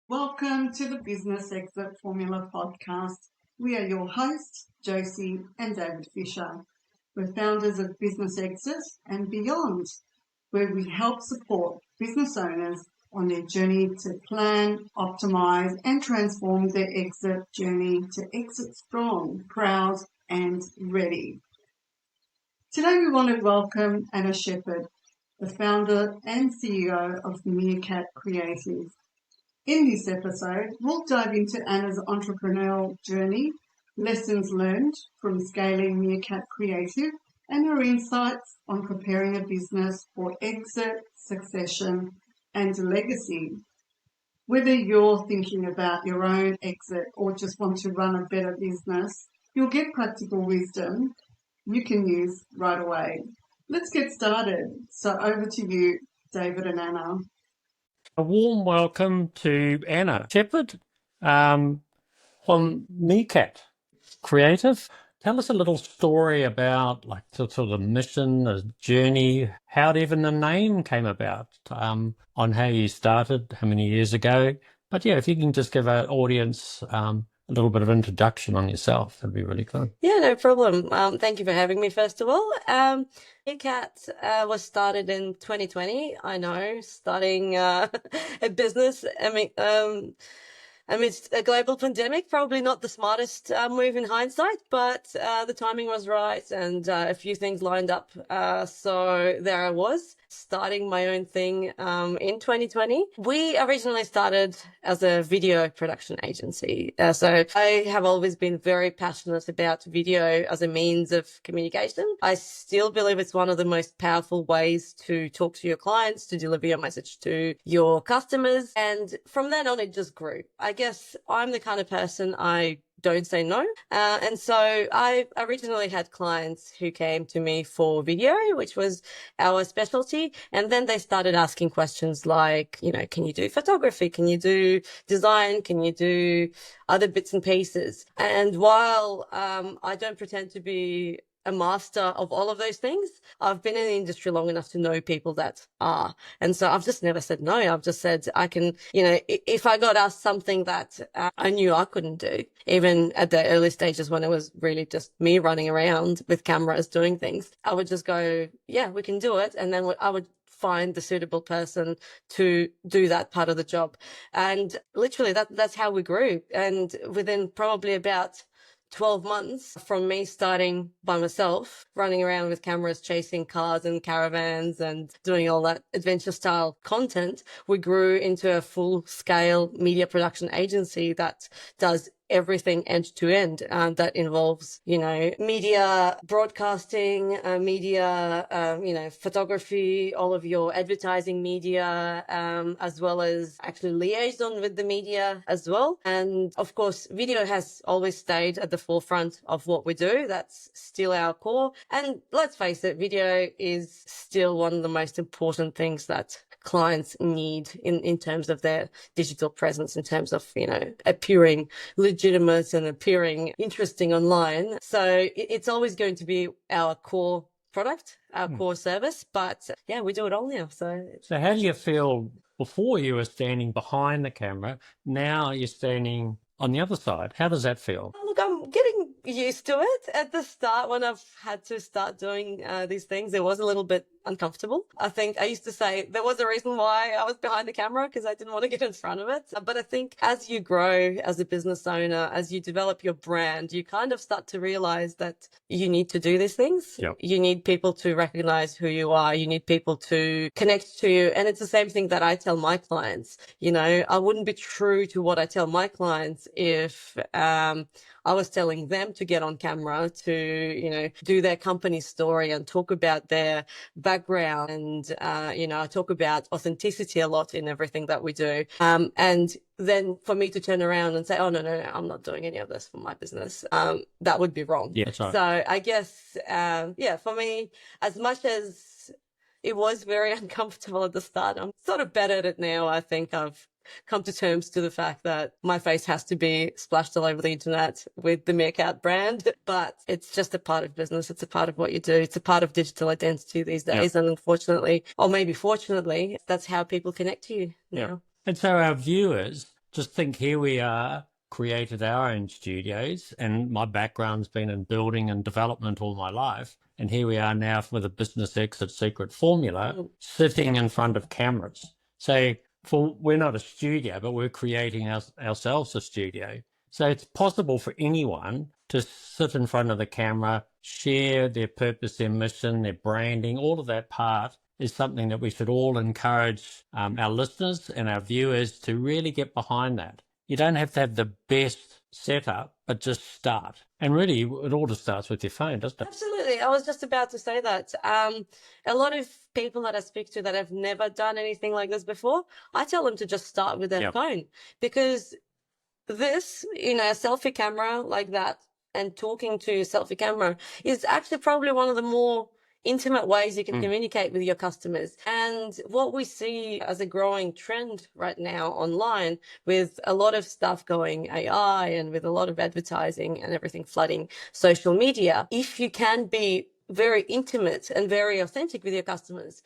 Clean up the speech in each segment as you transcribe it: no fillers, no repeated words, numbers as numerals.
Welcome to the Business Exit Formula podcast. We are your hosts, Josie and David Fisher. We're founders of Business Exit and Beyond, where we help support business owners on their journey to plan, optimize, and transform their exit journey to exit strong, proud, and ready. Today we want to welcome Anna Sheppard, the founder and CEO of Meerkat Creative. In this episode, we'll dive into Anna's entrepreneurial journey, lessons learned from scaling Meerkat Creative, and her insights on preparing a business for exit, succession, and legacy. Whether you're thinking about your own exit or just want to run a better business, you'll get practical wisdom you can use right away. Let's get started. So over to you, David and Anna. A warm welcome to Anna Sheppard from Meerkat Creative. Tell us a little story about the sort of mission, the journey, how even the name came about, on how you started, how many years ago. But yeah, if you can just give our audience a little bit of introduction on yourself, that'd be really good. Yeah, no problem. Thank you for having me, first of all. Meerkat was started in 2020. I know, starting a business. Amidst a global pandemic, probably not the smartest move in hindsight, but the timing was right and a few things lined up. So there I was, starting my own thing in 2020. We originally started as a video production agency. So I have always been very passionate about video as a means of communication. I still believe it's one of the most powerful ways to talk to your clients, to deliver your message to your customers. And from then on, it just grew. I guess I'm the kind of person I don't say no. And so I originally had clients who came to me for video, which was our specialty. And then they started asking questions like, can you do photography? Can you do design? Can you do other bits and pieces? And while I don't pretend to be a master of all of those things, I've been in the industry long enough to know people that are. And so I've just never said no. I've just said I can, if I got asked something that I knew I couldn't do, even at the early stages when it was really just me running around with cameras doing things, I would just go, yeah, we can do it. And then I would find the suitable person to do that part of the job. And literally that's how we grew. And within probably about 12 months from me starting by myself, running around with cameras, chasing cars and caravans and doing all that adventure style content, we grew into a full scale media production agency that does everything end to end that involves, media broadcasting, media, photography, all of your advertising media, as well as actually liaison with the media as well. And of course, video has always stayed at the forefront of what we do. That's still our core. And let's face it, video is still one of the most important things that clients need in terms of their digital presence, in terms of, appearing legitimate and appearing interesting online. So it's always going to be our core product, our core service. But yeah, we do it all now. So how do you feel before you were standing behind the camera? Now you're standing on the other side. How does that feel? Look, I'm getting used to it. At the start, when I've had to start doing these things, it was a little bit uncomfortable. I think I used to say there was a reason why I was behind the camera, because I didn't want to get in front of it. But I think as you grow as a business owner, as you develop your brand, you kind of start to realize that you need to do these things. Yep. You need people to recognize who you are. You need people to connect to you. And it's the same thing that I tell my clients. I wouldn't be true to what I tell my clients if I was telling them to get on camera to, do their company story and talk about their background. And, I talk about authenticity a lot in everything that we do. And then for me to turn around and say, oh, no, I'm not doing any of this for my business. That would be wrong. Yeah, that's right. So I guess, for me, as much as it was very uncomfortable at the start, I'm sort of better at it now. I think I've come to terms to the fact that my face has to be splashed all over the internet with the Meerkat brand, but it's just a part of business. It's a part of what you do. It's a part of digital identity these days. And unfortunately, or maybe fortunately, that's how people connect to you now. And so our viewers, just think here we are, created our own studios, and my background's been in building and development all my life. And here we are now with a business exit secret formula, sitting in front of cameras. So we're not a studio, but we're creating ourselves a studio. So it's possible for anyone to sit in front of the camera, share their purpose, their mission, their branding, all of that part is something that we should all encourage our listeners and our viewers to really get behind that. You don't have to have the best setup, but just start. And really, it all just starts with your phone, doesn't it? Absolutely. I was just about to say that. A lot of people that I speak to that have never done anything like this before, I tell them to just start with their phone, because this, a selfie camera like that and talking to a selfie camera is actually probably one of the more intimate ways you can communicate with your customers. And what we see as a growing trend right now online, with a lot of stuff going AI and with a lot of advertising and everything flooding social media, if you can be very intimate and very authentic with your customers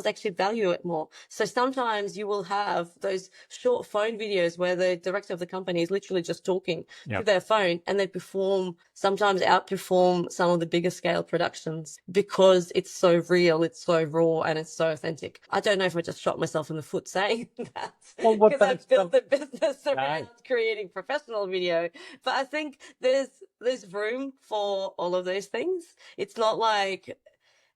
actually value it more. So sometimes you will have those short phone videos where the director of the company is literally just talking to their phone, and they sometimes outperform some of the bigger scale productions because it's so real, it's so raw, and it's so authentic. I don't know if I just shot myself in the foot saying that, because I've built the business around creating professional video. But I think there's room for all of those things. It's not like,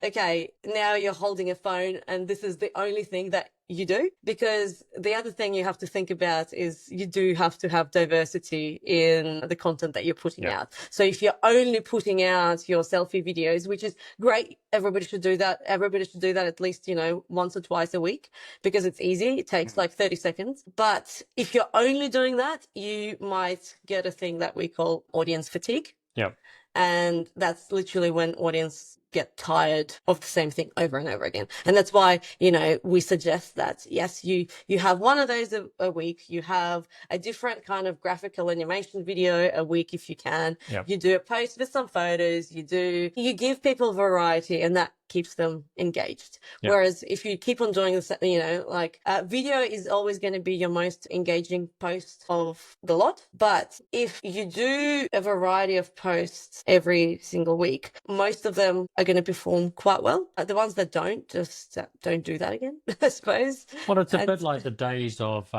okay, now you're holding a phone and this is the only thing that you do. Because the other thing you have to think about is you do have to have diversity in the content that you're putting out. So if you're only putting out your selfie videos, which is great, everybody should do that. Everybody should do that at least, once or twice a week, because it's easy. It takes like 30 seconds. But if you're only doing that, you might get a thing that we call audience fatigue. And that's literally when audience get tired of the same thing over and over again. And that's why, we suggest that, yes, you have one of those a week. You have a different kind of graphical animation video a week if you can. You do a post with some photos. You give people variety, and that keeps them engaged. Whereas if you keep on doing this, video is always going to be your most engaging post of the lot. But if you do a variety of posts every single week, most of them are going to perform quite well. The ones that don't, just don't do that again, I suppose. Well, it's a bit like the days of,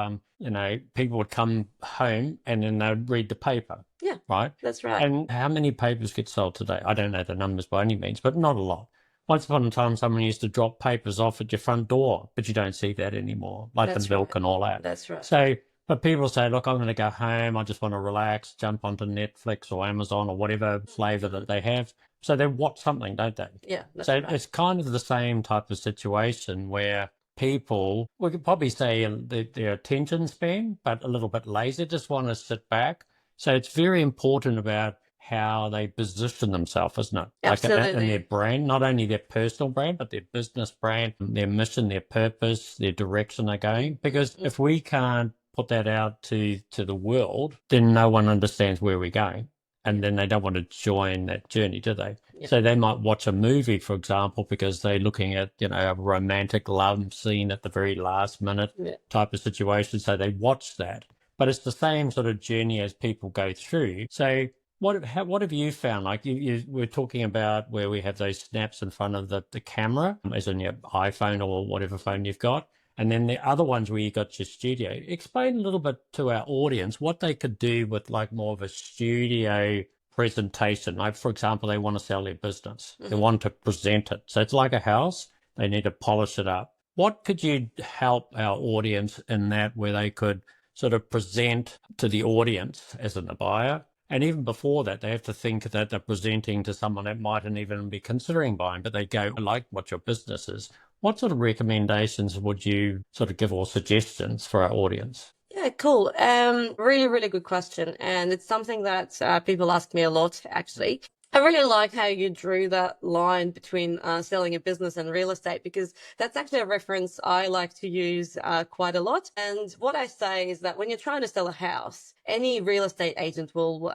people would come home and then they'd read the paper. Yeah, right? That's right. And how many papers get sold today? I don't know the numbers by any means, but not a lot. Once upon a time, someone used to drop papers off at your front door, but you don't see that anymore, like the milk and all that. That's right. So, but people say, look, I'm going to go home. I just want to relax, jump onto Netflix or Amazon or whatever flavor that they have. So they watch something, don't they? Yeah, that's so right. It's kind of the same type of situation where people, we could probably say their attention span, but a little bit lazy, just want to sit back. So it's very important about how they position themselves, isn't it? Absolutely. Like in their brand, not only their personal brand, but their business brand, their mission, their purpose, their direction they're going. Because if we can't put that out to the world, then no one understands where we're going. And then they don't want to join that journey, do they? Yeah. So they might watch a movie, for example, because they're looking at, a romantic love scene at the very last minute type of situation. So they watch that. But it's the same sort of journey as people go through. So what have you found? Like we're talking about where we have those snaps in front of the camera, as in your iPhone or whatever phone you've got. And then the other ones where you got your studio. Explain a little bit to our audience what they could do with like more of a studio presentation. Like, for example, they want to sell their business. They want to present it. So it's like a house. They need to polish it up. What could you help our audience in that, where they could sort of present to the audience as in a buyer? And even before that, they have to think that they're presenting to someone that mightn't even be considering buying, but they go, I like what your business is. What sort of recommendations would you sort of give, or suggestions for our audience? Yeah, cool. Really, really good question. And it's something that people ask me a lot, actually. I really like how you drew that line between selling a business and real estate, because that's actually a reference I like to use quite a lot. And what I say is that when you're trying to sell a house, any real estate agent will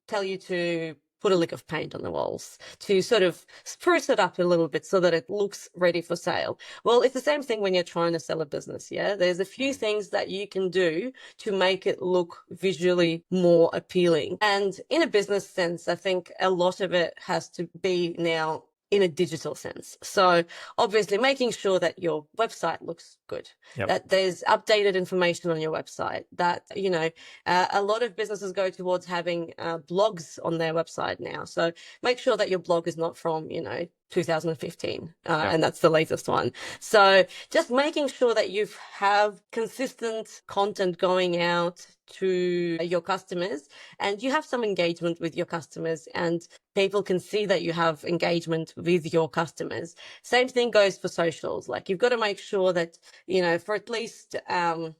tell you to put a lick of paint on the walls to sort of spruce it up a little bit so that it looks ready for sale. Well, it's the same thing when you're trying to sell a business, yeah? There's a few things that you can do to make it look visually more appealing. And in a business sense, I think a lot of it has to be now in a digital sense. So obviously making sure that your website looks good, that there's updated information on your website, that, you know, a lot of businesses go towards having blogs on their website now. So make sure that your blog is not from, you know, 2015, and that's the latest one. So just making sure that you have consistent content going out to your customers and you have some engagement with your customers and people can see that you have engagement with your customers. Same thing goes for socials. Like you've got to make sure that, you know, for at least, I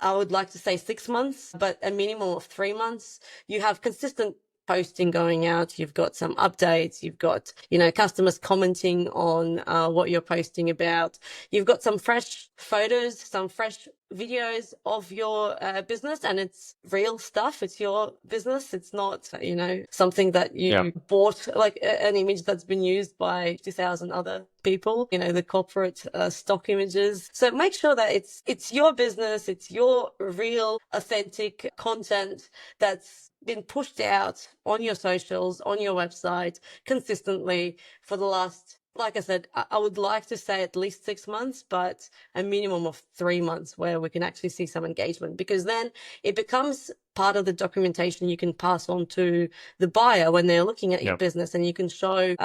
would like to say 6 months, but a minimum of 3 months, you have consistent posting going out, you've got some updates, you've got, you know, customers commenting on what you're posting about, you've got some fresh photos, some fresh videos of your business, and it's real stuff. It's your business. It's not, you know, something that you bought, like an image that's been used by 2,000 other people, you know, the corporate stock images. So make sure that it's your business, it's your real authentic content that's been pushed out on your socials, on your website consistently for the last, like I said, I would like to say at least 6 months, but a minimum of 3 months where we can actually see some engagement, because then it becomes part of the documentation you can pass on to the buyer when they're looking at your business, and you can show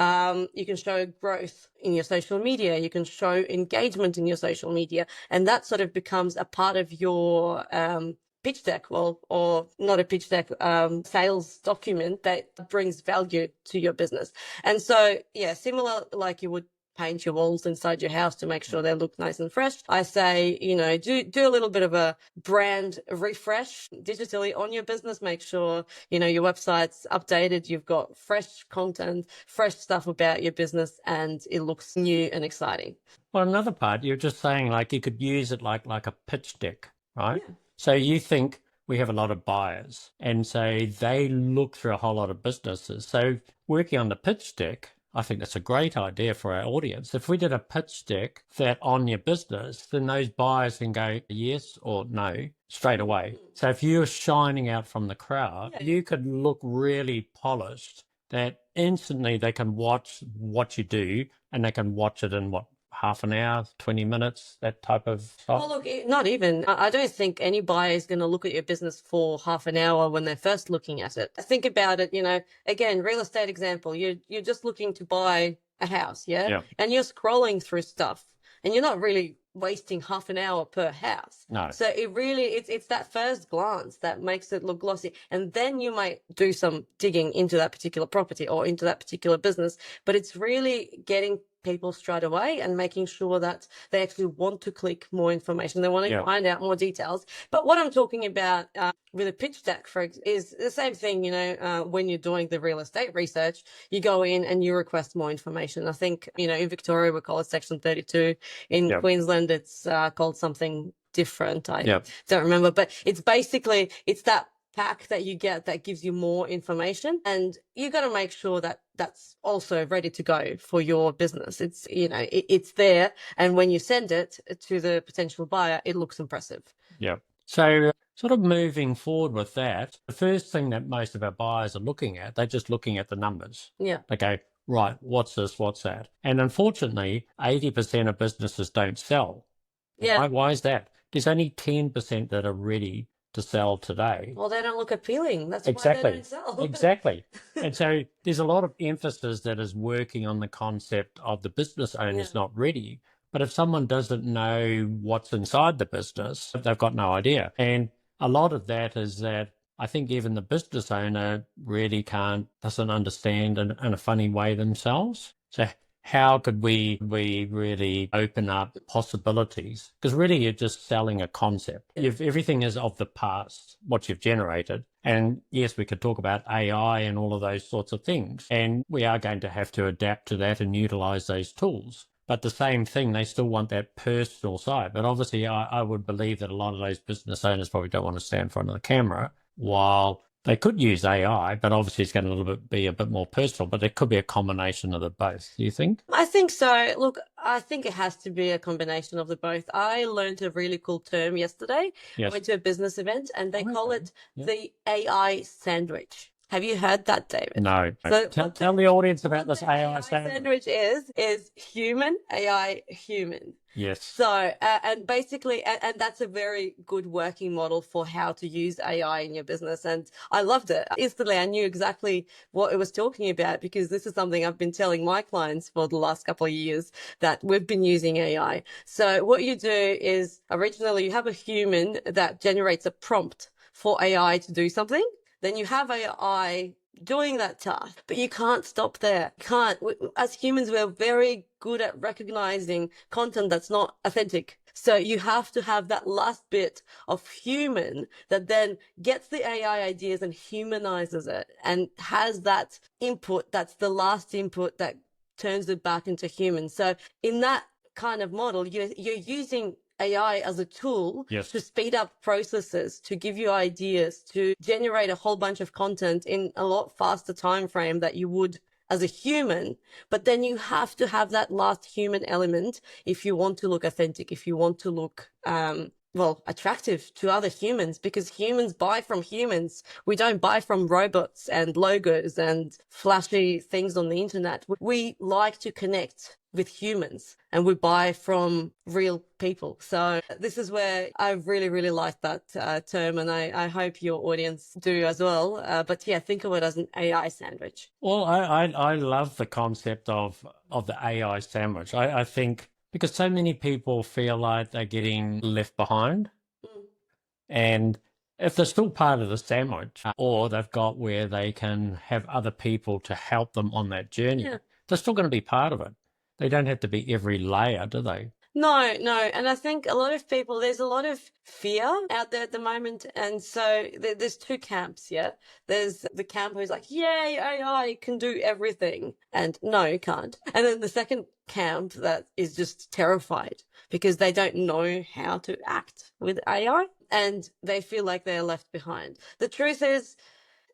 growth in your social media, you can show engagement in your social media, and that sort of becomes a part of your pitch deck, or not a pitch deck, sales document that brings value to your business. And so, yeah, similar like you would paint your walls inside your house to make sure they look nice and fresh. I say, you know, do a little bit of a brand refresh digitally on your business. Make sure, you know, your website's updated. You've got fresh content, fresh stuff about your business, and it looks new and exciting. Well, another part, you're just saying like you could use it like a pitch deck, right? Yeah. So you think we have a lot of buyers, and so they look through a whole lot of businesses. So working on the pitch deck, I think that's a great idea for our audience. If we did a pitch deck that on your business, then those buyers can go yes or no straight away. So if you're shining out from the crowd, you could look really polished that instantly they can watch what you do, and they can watch it in half an hour, 20 minutes, that type of stuff? Well, look, not even. I don't think any buyer is going to look at your business for half an hour when they're first looking at it. Think about it, you know, again, real estate example, you're just looking to buy a house, yeah? And you're scrolling through stuff, and you're not really wasting half an hour per house. No. So it really, it's that first glance that makes it look glossy. And then you might do some digging into that particular property or into that particular business, but it's really getting people straight away and making sure that they actually want to click more information. They want to find out more details. But what I'm talking about with a pitch deck is the same thing, you know, when you're doing the real estate research, you go in and you request more information. I think, you know, in Victoria, we call it Section 32. In Queensland, it's called something different. I don't remember, but it's basically, it's that pack that you get that gives you more information, and you got to make sure that that's also ready to go for your business. It's, you know, it's there, and when you send it to the potential buyer, it looks impressive. Yeah. So sort of moving forward with that, the first thing that most of our buyers are looking at, they're just looking at the numbers. Yeah. They go, right, what's this, what's that? And unfortunately, 80% of businesses don't sell. Yeah. Why is that? There's only 10% that are ready to sell today. Well, they don't look appealing. That's why they don't sell. Exactly. And so there's a lot of emphasis that is working on the concept of the business owner's not ready. But if someone doesn't know what's inside the business, they've got no idea. And a lot of that is that I think even the business owner really doesn't understand in a funny way themselves. So how could we really open up possibilities? Because really you're just selling a concept. Everything is of the past, what you've generated. And yes, we could talk about AI and all of those sorts of things. And we are going to have to adapt to that and utilize those tools. But the same thing, they still want that personal side. But obviously I would believe that a lot of those business owners probably don't want to stand in front of the camera while they could use AI, but obviously it's going to be a bit more personal, but it could be a combination of the both. Do you think? I think so. Look, I think it has to be a combination of the both. I learned a really cool term yesterday. Yes. I went to a business event and they call it Yeah. the AI sandwich. Have you heard that, David? No. So Tell the audience about this the AI sandwich. sandwich is human, AI, human. Yes. So, and basically, and that's a very good working model for how to use AI in your business. And I loved it. Instantly, I knew exactly what it was talking about because this is something I've been telling my clients for the last couple of years that we've been using AI. So what you do is originally you have a human that generates a prompt for AI to do something. Then you have AI doing that task, but you can't stop there. As humans, we're very good at recognizing content that's not authentic. So you have to have that last bit of human that then gets the AI ideas and humanizes it and has that input. That's the last input that turns it back into human. So in that kind of model, you're using AI as a tool Yes. to speed up processes, to give you ideas, to generate a whole bunch of content in a lot faster time frame that you would as a human. But then you have to have that last human element if you want to look authentic, if you want to look attractive to other humans, because humans buy from humans. We don't buy from robots and logos and flashy things on the internet. We like to connect with humans and we buy from real people. So this is where I really, really like that term, and I hope your audience do as well. But yeah, think of it as an AI sandwich. Well, I love the concept of the AI sandwich. I think because so many people feel like they're getting left behind. And if they're still part of the sandwich, or they've got where they can have other people to help them on that journey, they're still going to be part of it. They don't have to be every layer, do they? No. And I think a lot of people, there's a lot of fear out there at the moment. And so there's two camps, yeah? There's the camp who's like, yay, AI can do everything. And no, it can't. And then the second camp that is just terrified because they don't know how to act with AI and they feel like they're left behind. The truth is,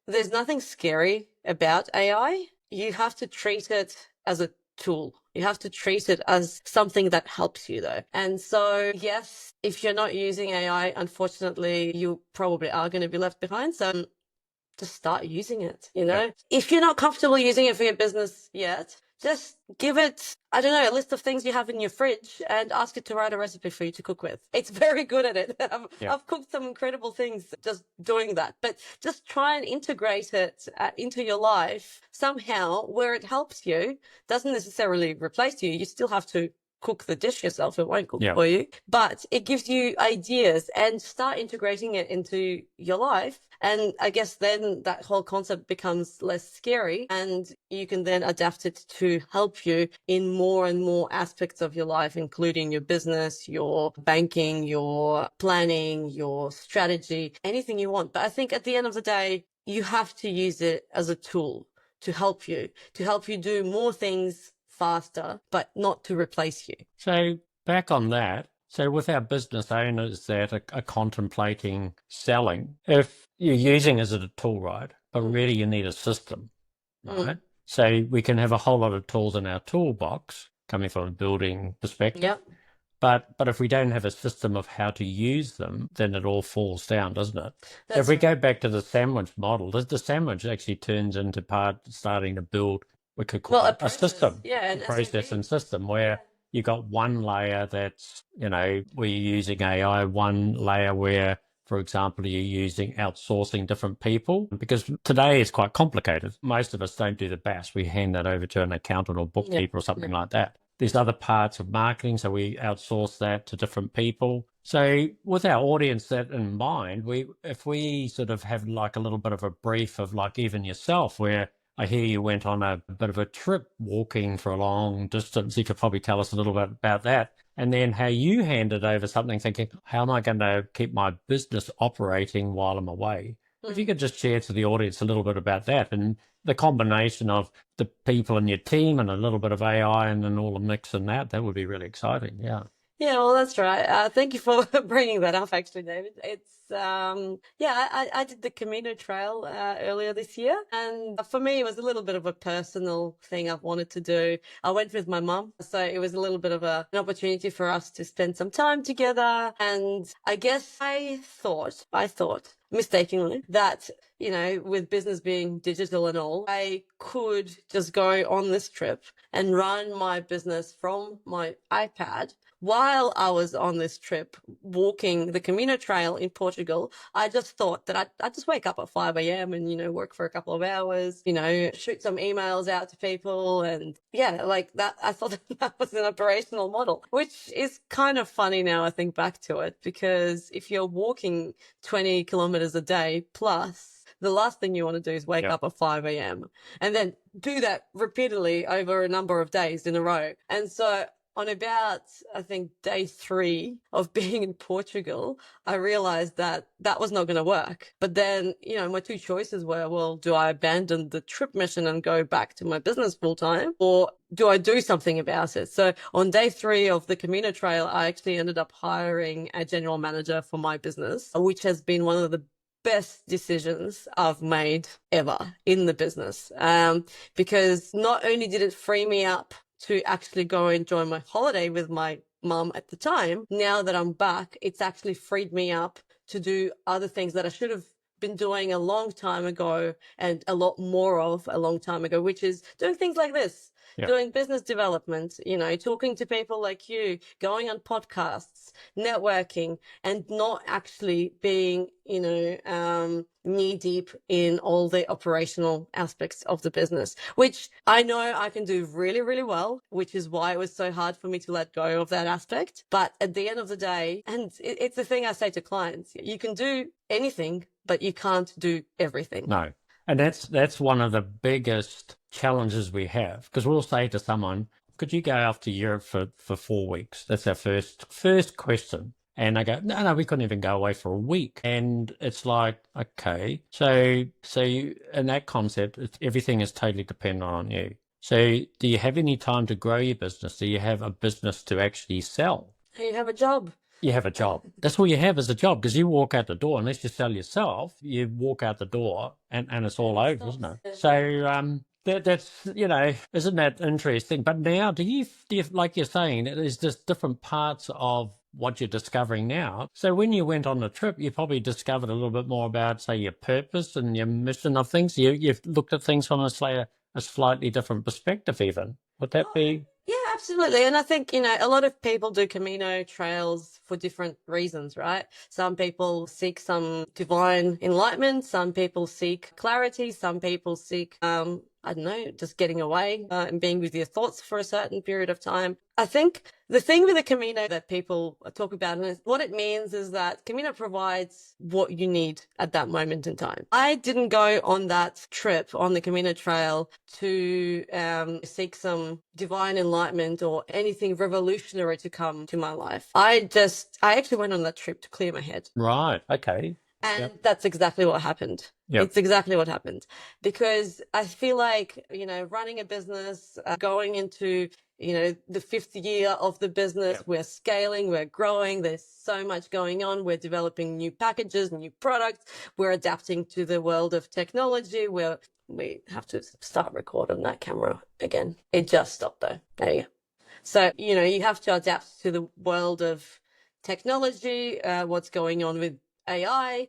there's nothing scary about AI. You have to treat it as a tool. You have to treat it as something that helps you though. And so, yes, if you're not using AI, unfortunately, you probably are going to be left behind. So just start using it, you know? If you're not comfortable using it for your business yet, just give it, I don't know, a list of things you have in your fridge and ask it to write a recipe for you to cook with. It's very good at it. I've cooked some incredible things just doing that. But just try and integrate it into your life somehow where it helps you. Doesn't necessarily replace you. You still have to cook the dish yourself. It won't cook for you. But it gives you ideas and start integrating it into your life. And I guess then that whole concept becomes less scary and you can then adapt it to help you in more and more aspects of your life, including your business, your banking, your planning, your strategy, anything you want. But I think at the end of the day, you have to use it as a tool to help you do more things faster, but not to replace you. So back on that, so with our business owners that are contemplating selling, if you're using it as a tool, right, but really you need a system, right? So we can have a whole lot of tools in our toolbox coming from a building perspective. Yep. But if we don't have a system of how to use them, then it all falls down, doesn't it? That's if we go back to the sandwich model, the sandwich actually turns into starting to build, we could call it a system, a process and system where you got one layer that's, we're using AI, one layer where, for example, you're using outsourcing different people, because today is quite complicated. Most of us don't do the BAS. We hand that over to an accountant or bookkeeper or something like that. There's other parts of marketing, so we outsource that to different people. So with our audience that in mind, if we sort of have like a little bit of a brief of like even yourself, where I hear you went on a bit of a trip walking for a long distance. You could probably tell us a little bit about that. And then how you handed over something thinking, how am I going to keep my business operating while I'm away? If you could just share to the audience a little bit about that and the combination of the people in your team and a little bit of AI and then all the mix in that would be really exciting. Yeah. Yeah, well, that's right. Thank you for bringing that up, actually, David. I did the Camino Trail earlier this year, and for me, it was a little bit of a personal thing I've wanted to do. I went with my mum, so it was a little bit of an opportunity for us to spend some time together. And I guess I thought mistakenly that, with business being digital and all, I could just go on this trip and run my business from my iPad. While I was on this trip walking the Camino Trail in Portugal, I just thought that I'd just wake up at 5 a.m. and, work for a couple of hours, shoot some emails out to people. And yeah, like that, I thought that was an operational model, which is kind of funny now I think back to it, because if you're walking 20 kilometers a day plus, the last thing you want to do is wake up at 5 a.m. and then do that repeatedly over a number of days in a row. And so on about, I think, day 3 of being in Portugal, I realized that was not going to work. But then, my 2 choices were, well, do I abandon the trip mission and go back to my business full time, or do I do something about it? So on day 3 of the Camino Trail, I actually ended up hiring a general manager for my business, which has been one of the best decisions I've made ever in the business. Because not only did it free me up to actually go enjoy my holiday with my mum at the time, now that I'm back, it's actually freed me up to do other things that I should have been doing a long time ago, and a lot more of a long time ago, which is doing things like this. Doing business development, talking to people like you, going on podcasts, networking, and not actually being, knee deep in all the operational aspects of the business, which I know I can do really, really well, which is why it was so hard for me to let go of that aspect. But at the end of the day, and it's the thing I say to clients, you can do anything, but you can't do everything. No. And that's one of the biggest challenges we have, because we'll say to someone, could you go off to Europe for 4 weeks? That's our first question. And I go, no, we couldn't even go away for a week. And it's like, okay, so you, in that concept, everything is totally dependent on you. So do you have any time to grow your business? Do you have a business to actually sell? You have a job. You have a job. That's all you have is a job, because you walk out the door, unless you sell yourself, you walk out the door and it's all over, isn't it? So that's, isn't that interesting? But now, do you, like you're saying, there's just different parts of what you're discovering now. So when you went on the trip, you probably discovered a little bit more about, say, your purpose and your mission of things. You've looked at things from a slightly different perspective even. Would that be? Yeah, absolutely. And I think, a lot of people do Camino trails for different reasons, right? Some people seek some divine enlightenment. Some people seek clarity. Some people seek, I don't know, just getting away and being with your thoughts for a certain period of time. I think the thing with the Camino that people talk about, and what it means is that Camino provides what you need at that moment in time. I didn't go on that trip on the Camino Trail to seek some divine enlightenment or anything revolutionary to come to my life. I actually went on that trip to clear my head. Right. Okay. And that's exactly what happened. Yep. It's exactly what happened. Because I feel like, running a business, going into, the 5th year of the business, we're scaling, we're growing, there's so much going on. We're developing new packages, new products. We're adapting to the world of technology. We have to start recording that camera again. It just stopped though. There you go. So, you have to adapt to the world of technology, what's going on with AI.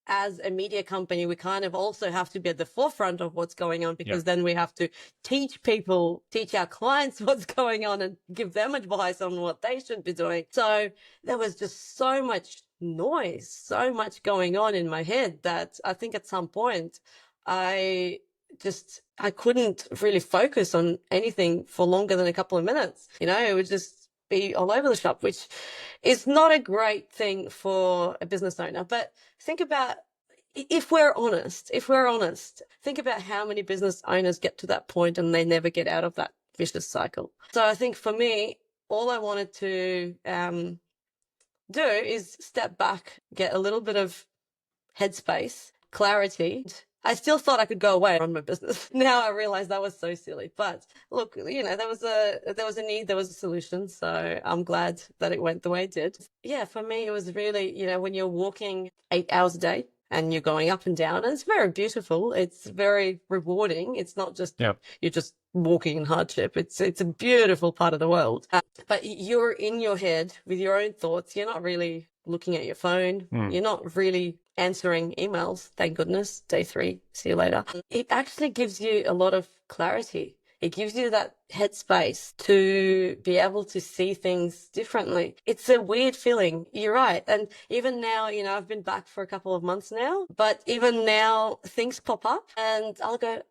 As a media company, we kind of also have to be at the forefront of what's going on, because then we have to teach our clients what's going on and give them advice on what they should be doing. So there was just so much noise, so much going on in my head that I think at some point I couldn't really focus on anything for longer than a couple of minutes. It would just be all over the shop, which is not a great thing for a business owner. But think about, if we're honest, think about how many business owners get to that point and they never get out of that vicious cycle. So I think for me, all I wanted to do is step back, get a little bit of headspace, clarity, I still thought I could go away and run my business. Now I realize that was so silly. But look, there was a need, there was a solution. So I'm glad that it went the way it did. Yeah, for me, it was really, when you're walking 8 hours a day and you're going up and down, and it's very beautiful. It's very rewarding. It's not just, you're just walking in hardship. It's a beautiful part of the world. But you're in your head with your own thoughts. You're not really looking at your phone. You're not really answering emails. Thank goodness. Day 3. See you later. It actually gives you a lot of clarity. It gives you that headspace to be able to see things differently. It's a weird feeling. You're right. And even now, I've been back for a couple of months now, but even now things pop up and I'll go,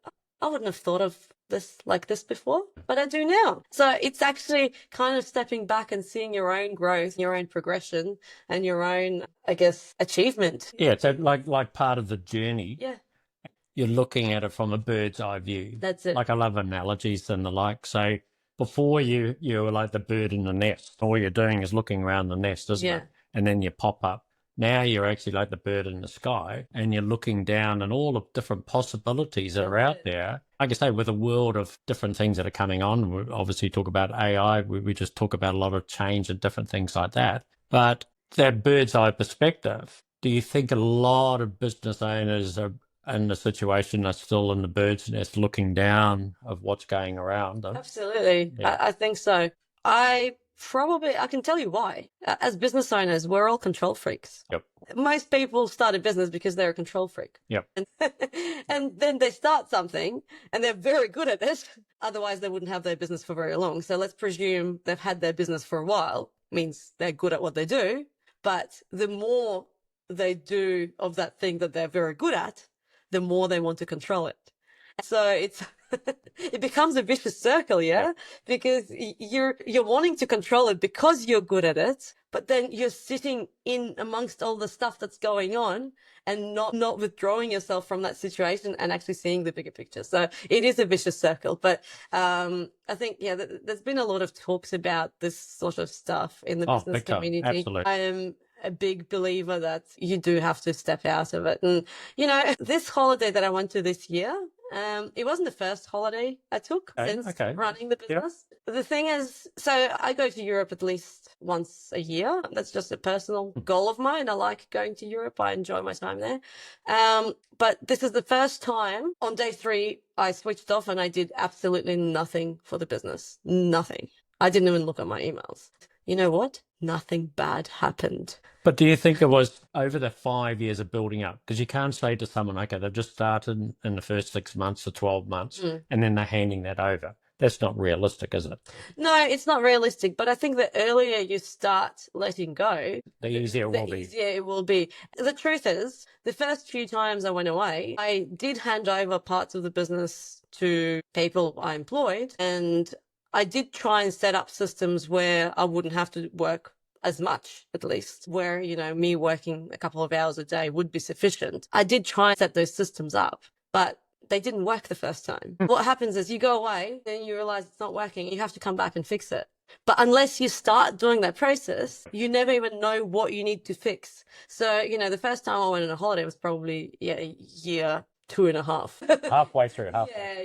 I wouldn't have thought of this like this before, but I do now. So it's actually kind of stepping back and seeing your own growth, your own progression and your own, I guess, achievement. Yeah. So like part of the journey. Yeah. You're looking at it from a bird's eye view. That's it. Like I love analogies and the like. So before you were like the bird in the nest. All you're doing is looking around the nest, isn't it? And then you pop up. Now you're actually like the bird in the sky and you're looking down and all the different possibilities that are out there. Like I say, with a world of different things that are coming on, we obviously talk about AI. We just talk about a lot of change and different things like that. But that bird's eye perspective, do you think a lot of business owners are in the situation are still in the bird's nest looking down of what's going around them? Absolutely. Yeah. I think so. I can tell you why. As business owners, we're all control freaks. Yep. Most people start a business because they're a control freak. Yep. And then they start something and they're very good at it. Otherwise, they wouldn't have their business for very long. So let's presume they've had their business for a while. Means they're good at what they do. But the more they do of that thing that they're very good at, the more they want to control it. So it becomes a vicious circle, because you're wanting to control it because you're good at it, but then you're sitting in amongst all the stuff that's going on and not withdrawing yourself from that situation and actually seeing the bigger picture. So it is a vicious circle. But I think, there's been a lot of talks about this sort of stuff in the business community. Absolutely. I am a big believer that you do have to step out of it. And, this holiday that I went to this year, it wasn't the first holiday I took since running the business. The thing is, so I go to Europe at least once a year. That's just a personal goal of mine. I like going to Europe. I enjoy my time there. But this is the first time on day 3, I switched off and I did absolutely nothing for the business. Nothing. I didn't even look at my emails. You know what? Nothing bad happened. But do you think it was over the 5 years of building up? Because you can't say to someone, okay, they've just started in the first 6 months or 12 months, and then they're handing that over. That's not realistic, is it? No, it's not realistic. But I think the earlier you start letting go, the easier it will be. The easier it will be. The truth is, the first few times I went away, I did hand over parts of the business to people I employed, and I did try and set up systems where I wouldn't have to work as much, at least, where, me working a couple of hours a day would be sufficient. I did try and set those systems up, but they didn't work the first time. What happens is you go away, then you realize it's not working. You have to come back and fix it. But unless you start doing that process, you never even know what you need to fix. So, the first time I went on a holiday was probably a year 2.5. Halfway through. Yeah.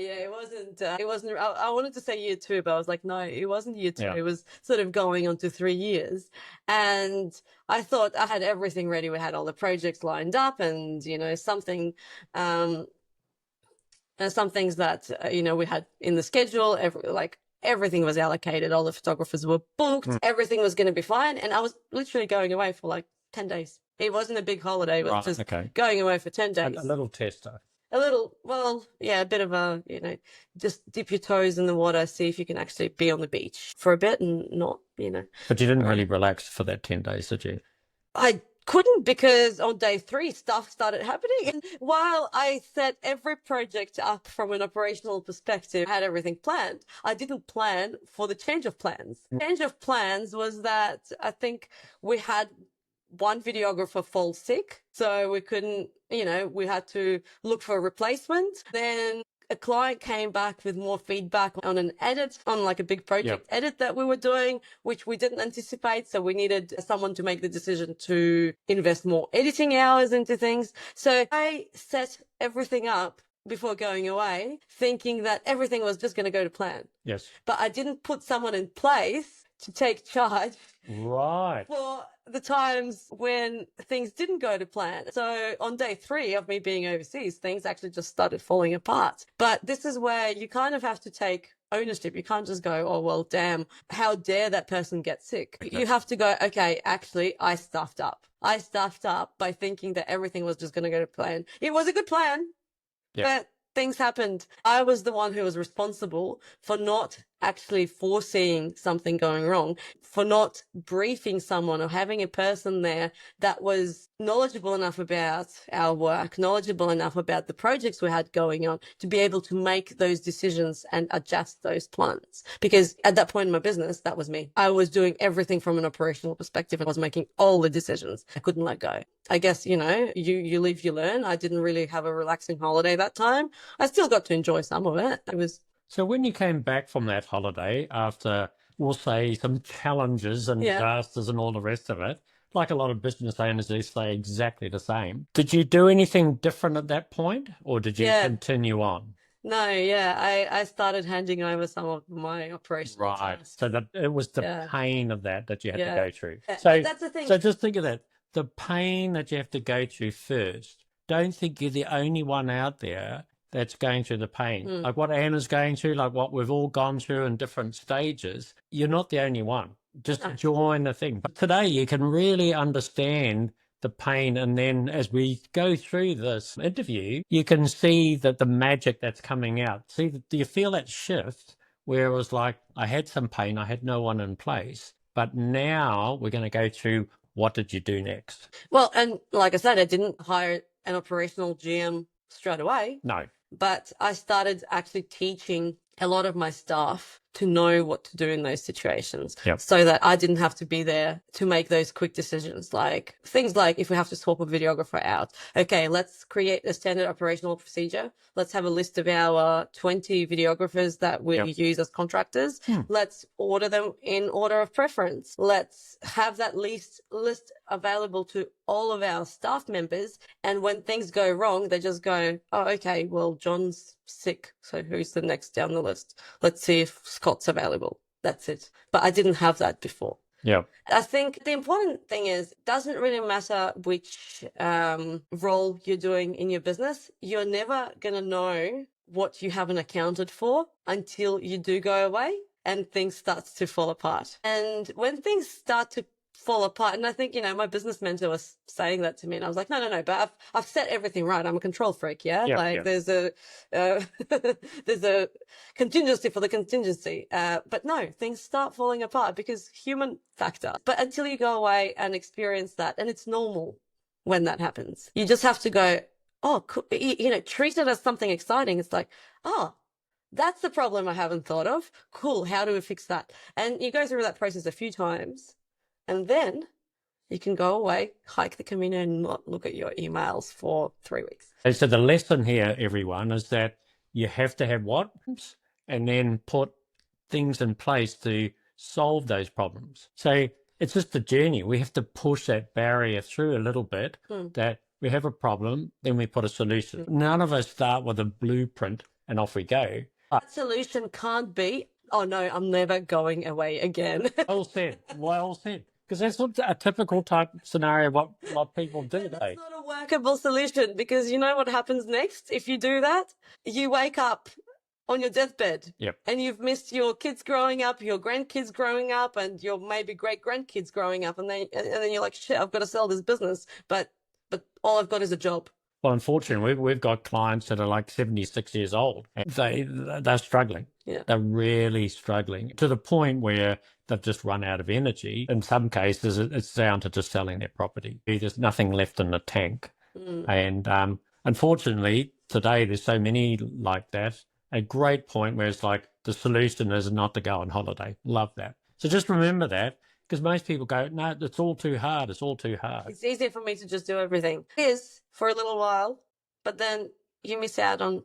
It wasn't, I wanted to say year 2, but I was like, no, it wasn't year 2. It was sort of going on to 3 years. And I thought I had everything ready. We had all the projects lined up and, some things that, we had in the schedule, everything was allocated. All the photographers were booked. Everything was going to be fine. And I was literally going away for 10 days. It wasn't a big holiday. It was just going away for 10 days. A little tester. A bit of a, just dip your toes in the water, see if you can actually be on the beach for a bit and not, But you didn't really relax for that 10 days, did you? I couldn't, because on day 3 stuff started happening. And while I set every project up from an operational perspective, had everything planned, I didn't plan for the change of plans. Change of plans was that I think we had one videographer fall sick, so we couldn't, we had to look for a replacement. Then a client came back with more feedback on an edit, on like a big project edit that we were doing, which we didn't anticipate. So we needed someone to make the decision to invest more editing hours into things. So I set everything up before going away, thinking that everything was just going to go to plan. Yes. But I didn't put someone in place to take charge Right. for the times when things didn't go to plan. So on day 3 of me being overseas, things actually just started falling apart. But this is where you kind of have to take ownership. You can't just go, oh, well, damn, how dare that person get sick? You have to go, okay, actually, I stuffed up. I stuffed up by thinking that everything was just going to go to plan. It was a good plan, but things happened. I was the one who was responsible for not actually foreseeing something going wrong, for not briefing someone or having a person there that was knowledgeable enough about our work, knowledgeable enough about the projects we had going on to be able to make those decisions and adjust those plans. Because at that point in my business, that was me. I was doing everything from an operational perspective. I was making all the decisions. I couldn't let go. I guess, you know, you live, you learn. I didn't really have a relaxing holiday that time. I still got to enjoy some of it. It was. So when you came back from that holiday after, we'll say, some challenges and disasters and all the rest of it, like a lot of business owners, they stay exactly the same. Did you do anything different at that point, or did you continue on? No, I started handing over some of my operational tasks. So that it was the pain of that you had to go through. So that's the thing. So just think of that, the pain that you have to go through first. Don't think you're the only one out there that's going through the pain. Like what Anna's going through, like what we've all gone through in different stages. You're not the only one. Just join the thing. But today you can really understand the pain, and then as we go through this interview, you can see that the magic that's coming out. See, do you feel that shift where it was like, I had some pain, I had no one in place, but now we're going to go through what did you do next? Well, and like I said, I didn't hire an operational GM straight away. No. But I started actually teaching a lot of my staff to know what to do in those situations so that I didn't have to be there to make those quick decisions. Like things like if we have to swap a videographer out, okay, let's create a standard operational procedure. Let's have a list of our 20 videographers that we use as contractors. Let's order them in order of preference. Let's have that list available to all of our staff members. And when things go wrong, they just go, oh, okay, well, John's sick. So who's the next down the list? Let's see if Scott's available. That's it. But I didn't have that before. Yeah. I think the important thing is, it doesn't really matter which role you're doing in your business. You're never going to know what you haven't accounted for until you do go away and things start to fall apart. And when things start to fall apart, and I think, you know, my business mentor was saying that to me, and I was like, no, but I've set everything right. I'm a control freak, there's a there's a contingency for the contingency, but no, things start falling apart because human factor. But until you go away and experience that, and it's normal when that happens, you just have to go, oh, you know, treat it as something exciting. It's like, oh, that's the problem I haven't thought of. Cool, how do we fix that? And you go through that process a few times. And then you can go away, hike the Camino, and not look at your emails for 3 weeks. And so the lesson here, everyone, is that you have to have what? And then put things in place to solve those problems. So it's just a journey. We have to push that barrier through a little bit, that we have a problem, then we put a solution. None of us start with a blueprint and off we go. That solution can't be, oh no, I'm never going away again. Well said. Because that's not a typical type scenario what people do. That's not a workable solution, because you know what happens next if you do that? You wake up on your deathbed and you've missed your kids growing up, your grandkids growing up, and your maybe great-grandkids growing up, and then you're like, shit, I've got to sell this business, but all I've got is a job. Well, unfortunately, we've got clients that are like 76 years old, and they're struggling. Yeah. They're really struggling to the point where they've just run out of energy. In some cases, it's down to just selling their property. There's nothing left in the tank. And unfortunately, today, there's so many like that. A great point where it's like the solution is not to go on holiday. Love that. So just remember that, because most people go, no, it's all too hard. It's all too hard. It's easier for me to just do everything. It is for a little while, but then you miss out on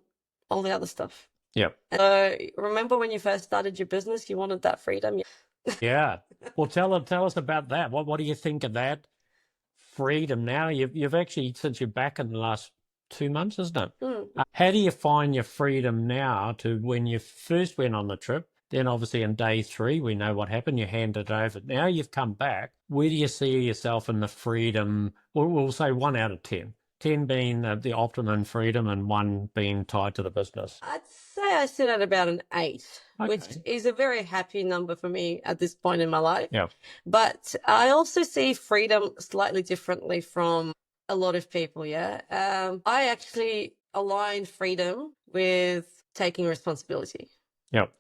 all the other stuff. Yep. So remember when you first started your business, you wanted that freedom? Yeah. Well, tell us about that. What do you think of that freedom now? You've actually, since you're back in the last 2 months, isn't it? How do you find your freedom now to when you first went on the trip? Then obviously in day 3, we know what happened. You handed it over. Now you've come back. Where do you see yourself in the freedom? We'll say 1 out of 10. 10 being the optimum freedom and 1 being tied to the business. I'd say I sit at about an 8, Okay. which is a very happy number for me at this point in my life. Yeah. But I also see freedom slightly differently from a lot of people, yeah. I actually align freedom with taking responsibility. Yep.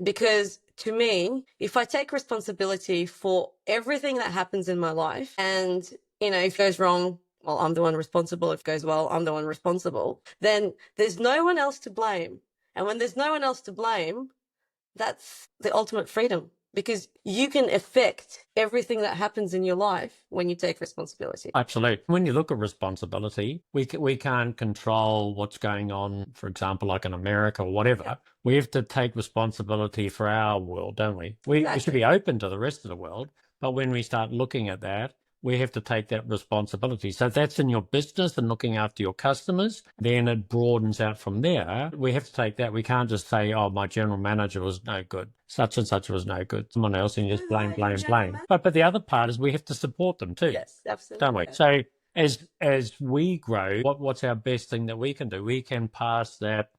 Because to me, if I take responsibility for everything that happens in my life and, if it goes wrong, well, I'm the one responsible. If it goes well, I'm the one responsible. Then there's no one else to blame. And when there's no one else to blame, that's the ultimate freedom, because you can affect everything that happens in your life when you take responsibility. Absolutely. When you look at responsibility, we can't control what's going on, for example, like in America or whatever. Yeah. We have to take responsibility for our world, don't we? We should be open to the rest of the world. But when we start looking at that, we have to take that responsibility. So that's in your business and looking after your customers. Then it broadens out from there. We have to take that. We can't just say, oh, my general manager was no good. Such and such was no good. Someone else, and you just blame. But the other part is we have to support them too. Yes, absolutely. Don't we? So as we grow, what's our best thing that we can do? We can pass that,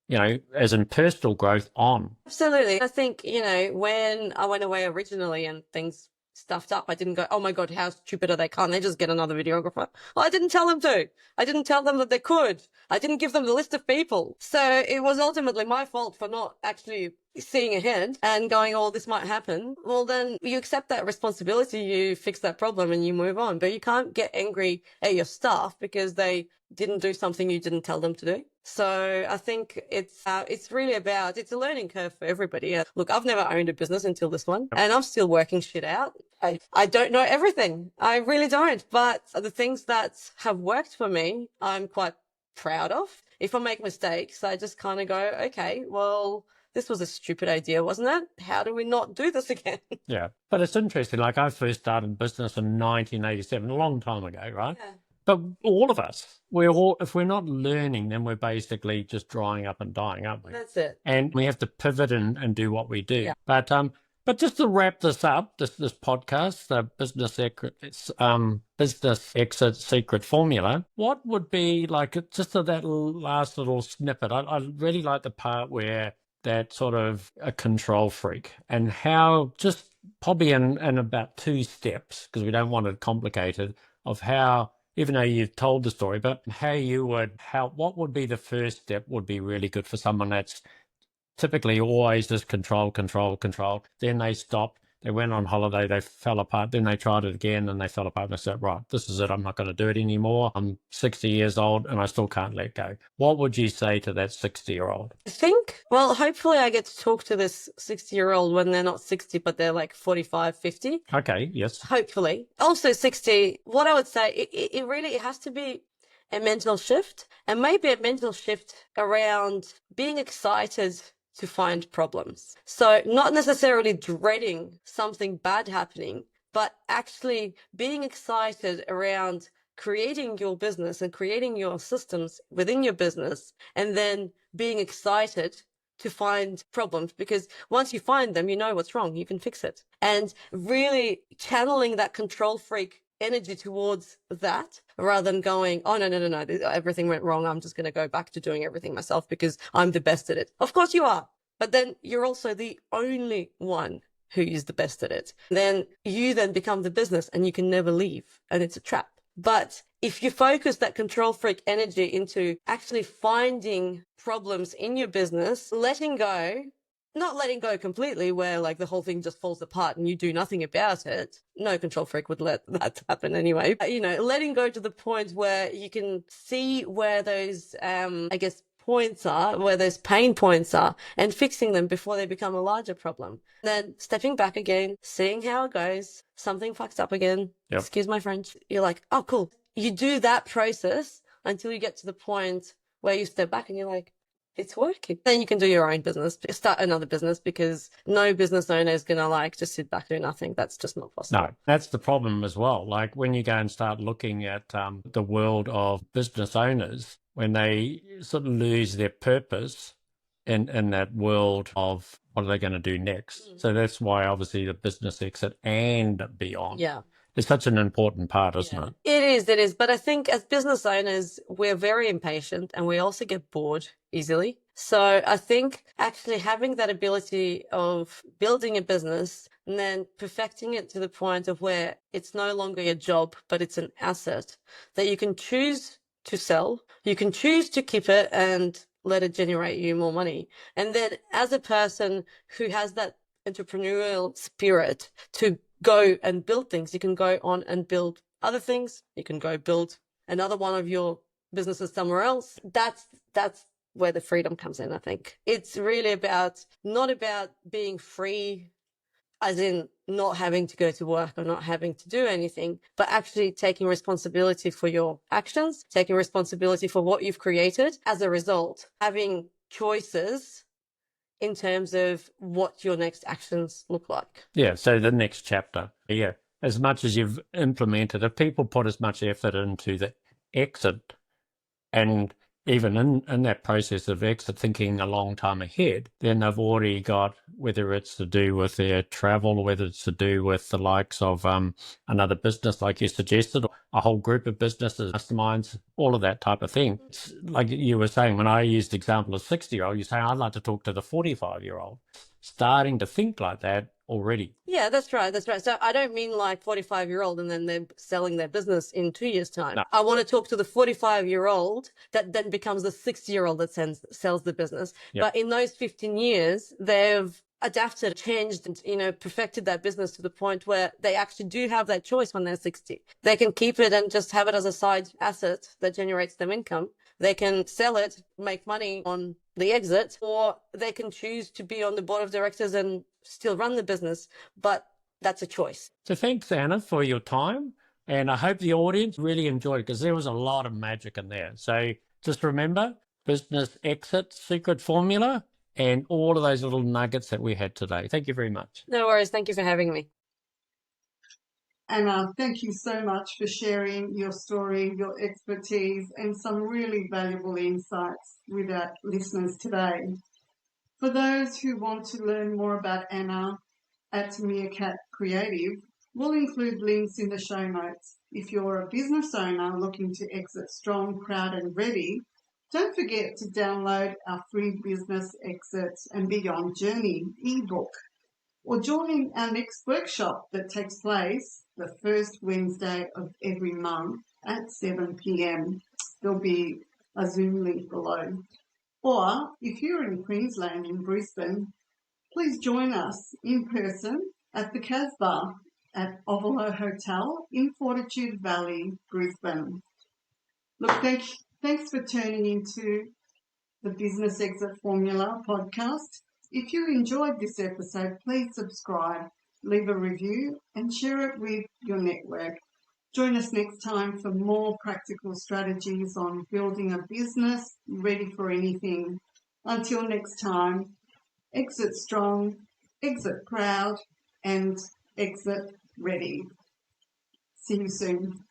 as in personal growth on. Absolutely. I think, when I went away originally and things stuffed up, I didn't go, oh my God, how stupid are they? Can't they just get another videographer? Well, I didn't tell them to. I didn't tell them that they could. I didn't give them the list of people. So it was ultimately my fault for not actually seeing ahead and going, oh, this might happen. Well, then you accept that responsibility, you fix that problem and you move on. But you can't get angry at your staff because they didn't do something you didn't tell them to do. So I think it's really about, it's a learning curve for everybody. Look, I've never owned a business until this one, and I'm still working shit out. I don't know everything. I really don't. But the things that have worked for me, I'm quite proud of. If I make mistakes, I just kind of go, okay, well, this was a stupid idea, wasn't it? How do we not do this again? Yeah. But it's interesting. Like I first started business in 1987, a long time ago, right? Yeah. But all of us, if we're not learning, then we're basically just drying up and dying, aren't we? That's it. And we have to pivot and do what we do. Yeah. But just to wrap this up, this podcast, the business exit secret formula, what would be like just that last little snippet? I really like the part where that sort of a control freak and how just probably in about 2 steps, because we don't want it complicated, of how, even though you've told the story, but what would be the first step would be really good for someone that's typically always just control. Then they stopped. They went on holiday. They fell apart. Then they tried it again and they fell apart. And they said, right, this is it. I'm not going to do it anymore. I'm 60 years old and I still can't let go. What would you say to that 60-year-old? I think, well, hopefully I get to talk to this 60-year-old when they're not 60, but they're like 45, 50. Okay, yes. Hopefully. Also 60, what I would say, it really has to be a mental shift, and maybe a mental shift around being excited to find problems. So not necessarily dreading something bad happening, but actually being excited around creating your business and creating your systems within your business, and then being excited to find problems, because once you find them, you know what's wrong, you can fix it. And really channeling that control freak energy towards that, rather than going, oh, no, everything went wrong, I'm just going to go back to doing everything myself because I'm the best at it. Of course you are, but then you're also the only one who is the best at it. Then you then become the business and you can never leave, and it's a trap. But if you focus that control freak energy into actually finding problems in your business, letting go, not letting go completely where like the whole thing just falls apart and you do nothing about it. No control freak would let that happen anyway. Letting go to the point where you can see where those, points are, where those pain points are, and fixing them before they become a larger problem. Then stepping back again, seeing how it goes, something fucks up again. Yep. Excuse my French. You're like, oh, cool. You do that process until you get to the point where you step back and you're like, it's working. Then you can do your own business, start another business, because no business owner is going to like just sit back and do nothing. That's just not possible. No, that's the problem as well. Like when you go and start looking at the world of business owners, when they sort of lose their purpose in that world of what are they going to do next. So that's why obviously the business exit and beyond is such an important part, isn't it? It is. But I think as business owners, we're very impatient and we also get bored easily. So I think actually having that ability of building a business and then perfecting it to the point of where it's no longer a job, but it's an asset that you can choose to sell, you can choose to keep it and let it generate you more money. And then as a person who has that entrepreneurial spirit to go and build things, you can go on and build other things. You can go build another one of your businesses somewhere else. That's where the freedom comes in, I think. It's really not about being free, as in not having to go to work or not having to do anything, but actually taking responsibility for your actions, taking responsibility for what you've created. As a result, having choices in terms of what your next actions look like. Yeah, so the next chapter. Yeah, as much as you've implemented, if people put as much effort into the exit and even in that process of exit, thinking a long time ahead, then they've already got, whether it's to do with their travel, or whether it's to do with the likes of another business, like you suggested, a whole group of businesses, masterminds, all of that type of thing. It's like you were saying, when I used the example of 60-year-old, you're saying, I'd like to talk to the 45-year-old. Starting to think like that already. Yeah, that's right. So I don't mean like 45-year-old and then they're selling their business in 2 years' time. No. I want to talk to the 45-year-old that then becomes the 60-year-old that sells the business. Yep. But in those 15 years, they've adapted, changed, and, perfected that business to the point where they actually do have that choice when they're 60. They can keep it and just have it as a side asset that generates them income. They can sell it, make money on the exit, or they can choose to be on the board of directors and still run the business, but that's a choice. So thanks, Anna, for your time. And I hope the audience really enjoyed it, because there was a lot of magic in there. So just remember, business exit secret formula and all of those little nuggets that we had today. Thank you very much. No worries. Thank you for having me. Anna, thank you so much for sharing your story, your expertise, and some really valuable insights with our listeners today. For those who want to learn more about Anna at Meerkat Creative, we'll include links in the show notes. If you're a business owner looking to exit strong, proud, and ready, don't forget to download our free Business Exits and Beyond Journey ebook, or join our next workshop that takes place the first Wednesday of every month at 7 p.m. There'll be a Zoom link below. Or if you're in Queensland, in Brisbane, please join us in person at the Casbah at Ovalo Hotel in Fortitude Valley, Brisbane. Look, thanks for tuning into the Business Exit Formula podcast. If you enjoyed this episode, please subscribe, leave a review, and share it with your network. Join us next time for more practical strategies on building a business ready for anything. Until next time, exit strong, exit proud, and exit ready. See you soon.